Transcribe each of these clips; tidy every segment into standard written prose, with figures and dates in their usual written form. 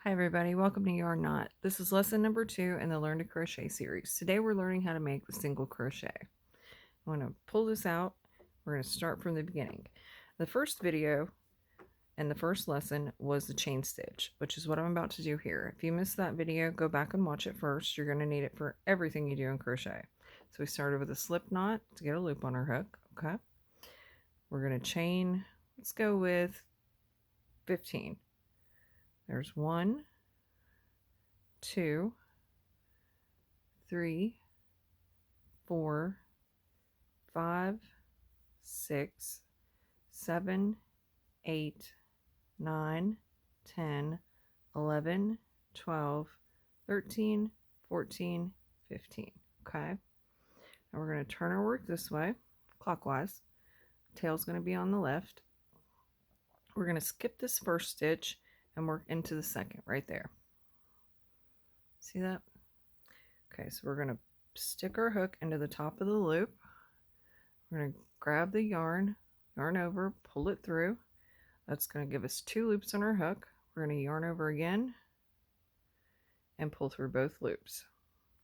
Hi everybody, welcome to Yarn Knot. This is lesson number 2 in the Learn to Crochet series. Today we're learning how to make the single crochet. I'm going to pull this out. We're going to start from the beginning. The first video and the first lesson was the chain stitch, which is what I'm about to do here. If you missed that video, go back and watch it first. You're going to need it for everything you do in crochet. So we started with a slip knot to get a loop on our hook. Okay. We're going to chain, let's go with 15. There's 1, 2, 3, 4, 5, 6, 7, 8, 9, 10, 11, 12, 13, 14, 15. Okay. Now we're going to turn our work this way, clockwise. Tail's going to be on the left. We're going to skip this first stitch and work into the second right there. See that? Okay, so we're going to stick our hook into the top of the loop. We're going to grab the yarn over, pull it through. That's going to give us 2 loops on our hook. We're going to yarn over again and pull through both loops.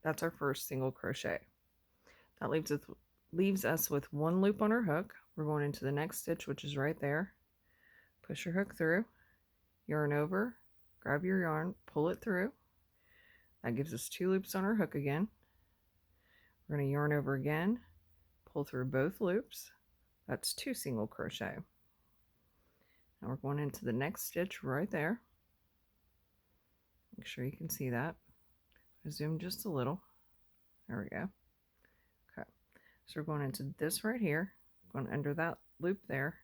That's our first single crochet. That leaves us with 1 loop on our hook. We're going into the next stitch, which is right there. Push your hook through, yarn over, grab your yarn, pull it through. That gives us 2 loops on our hook again. We're going to yarn over again, pull through both loops. That's 2 single crochet. Now we're going into the next stitch right there. Make sure you can see that. Zoom just a little. There we go. Okay, so we're going into this right here, going under that loop there.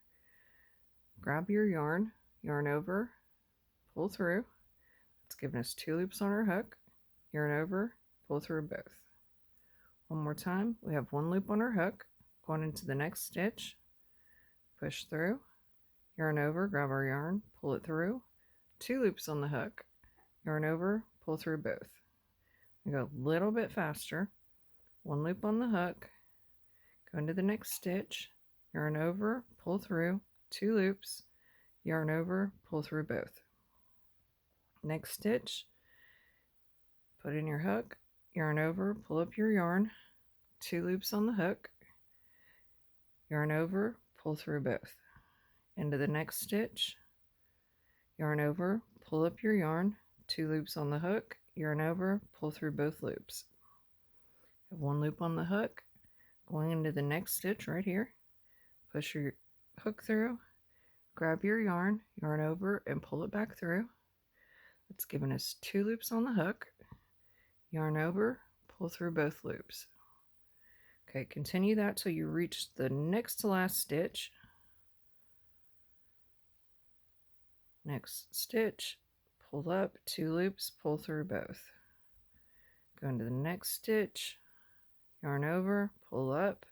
Grab your yarn over, pull through. It's giving us 2 loops on our hook. Yarn over, pull through both. One more time. We have 1 loop on our hook. Going into the next stitch, push through, yarn over, grab our yarn, pull it through. 2 loops on the hook. Yarn over, pull through both. We go a little bit faster. 1 loop on the hook. Go into the next stitch. Yarn over, pull through. 2 loops, yarn over, pull through both. Next stitch, put in your hook, yarn over, pull up your yarn, 2 loops on the hook, yarn over, pull through both. Into the next stitch, yarn over, pull up your yarn, 2 loops on the hook, yarn over, pull through both loops. Have 1 loop on the hook, going into the next stitch right here, push your hook through, grab your yarn over, and pull it back through. It's giving us 2 loops on the hook, yarn over, pull through both loops. Okay, continue that till you reach the next to last stitch. Next stitch, pull up, 2 loops, pull through both. Go into the next stitch, yarn over, pull up,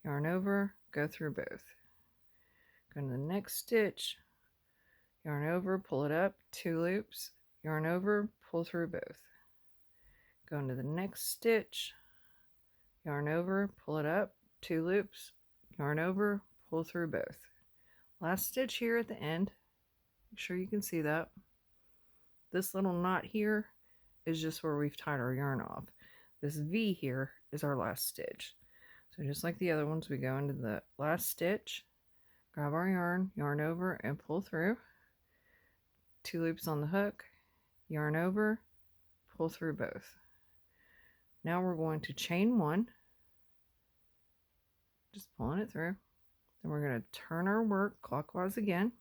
yarn over, go through both. Go into the next stitch, yarn over, pull it up, 2 loops, yarn over, pull through both. Go into the next stitch, yarn over, pull it up, 2 loops, yarn over, pull through both. Last stitch here at the end. Make sure you can see that. This little knot here is just where we've tied our yarn off. This V here is our last stitch. So just like the other ones, we go into the last stitch, grab our yarn over, and pull through. 2 loops on the hook, yarn over, pull through both. Now we're going to chain 1, just pulling it through. Then we're going to turn our work clockwise again.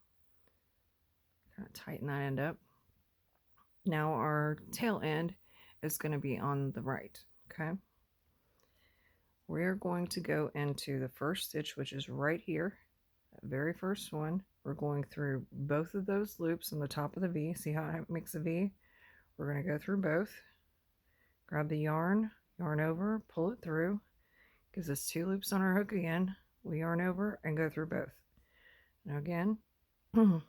Kind of tighten that end up. Now our tail end is going to be on the right. Okay. We're going to go into the first stitch, which is right here. That very first one. We're going through both of those loops on the top of the V. See how it makes a V? We're going to go through both. Grab the yarn over, pull it through. Gives us 2 loops on our hook again. We yarn over and go through both. Now again, if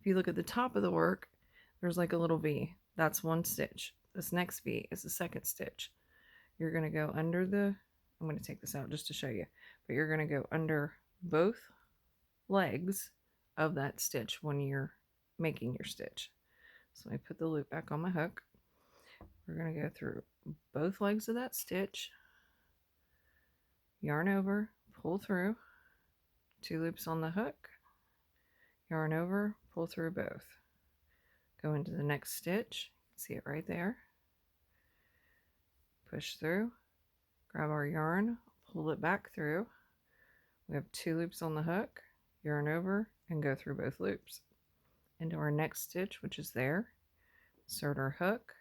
you look at the top of the work, there's like a little V. That's 1 stitch. This next V is the second stitch. You're going to go under the, I'm going to take this out just to show you, but you're going to go under both legs of that stitch when you're making your stitch. So I put the loop back on my hook. We're going to go through both legs of that stitch, yarn over, pull through, 2 loops on the hook, yarn over, pull through both. Go into the next stitch, see it right there. Push through, grab our yarn, pull it back through. We have 2 loops on the hook, yarn over, and go through both loops. Into our next stitch, which is there, insert our hook,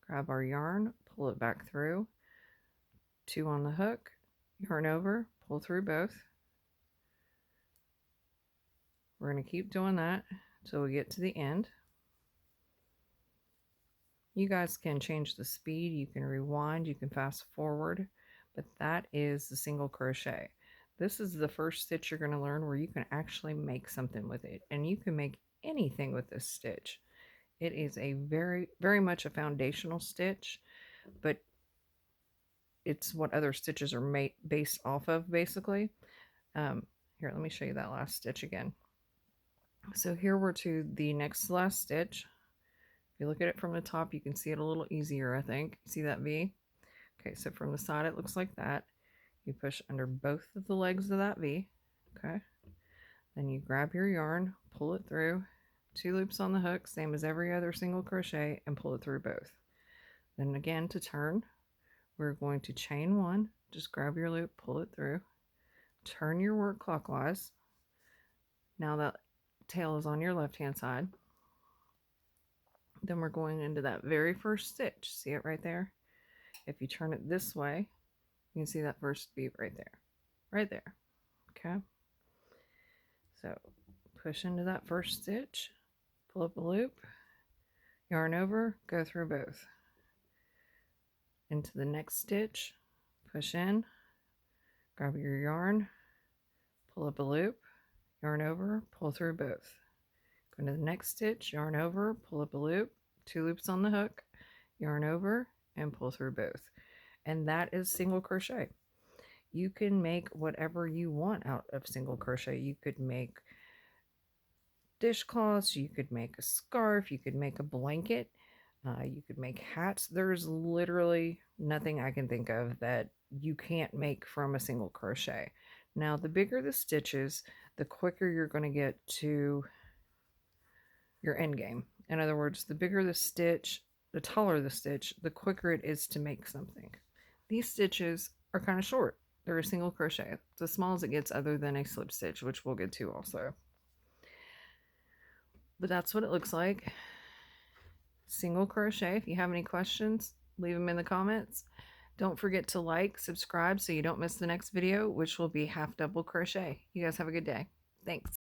grab our yarn, pull it back through, 2 on the hook, yarn over, pull through both. We're going to keep doing that until we get to the end. You guys can change the speed, you can rewind, you can fast forward, but that is the single crochet. This is the first stitch you're going to learn where you can actually make something with it, and you can make anything with this stitch. It is a very much a foundational stitch, but it's what other stitches are based off of, basically. Here, let me show you that last stitch again. So here we're to the next last stitch. If you look at it from the top, you can see it a little easier, I think. See that V? Okay, so from the side it looks like that. You push under both of the legs of that V. Okay. Then you grab your yarn, pull it through, 2 loops on the hook, same as every other single crochet, and pull it through both. Then again, to turn, we're going to chain 1, just grab your loop, pull it through, turn your work clockwise. Now that tail is on your left hand side. Then we're going into that very first stitch. See it right there? If you turn it this way, you can see that first bead right there. Right there. Okay? So push into that first stitch, pull up a loop, yarn over, go through both. Into the next stitch, push in, grab your yarn, pull up a loop, yarn over, pull through both. Go into the next stitch, yarn over, pull up a loop, 2 loops on the hook, yarn over, and pull through both. And that is single crochet. You can make whatever you want out of single crochet. You could make dishcloths, you could make a scarf, you could make a blanket, you could make hats. There's literally nothing I can think of that you can't make from a single crochet. Now, the bigger the stitches, the quicker you're going to get to your end game. In other words, the bigger the stitch, the taller the stitch, the quicker it is to make something. These stitches are kind of short. They're a single crochet. It's as small as it gets other than a slip stitch, which we'll get to also. But that's what it looks like. Single crochet. If you have any questions, leave them in the comments. Don't forget to like, subscribe so you don't miss the next video, which will be half double crochet. You guys have a good day. Thanks.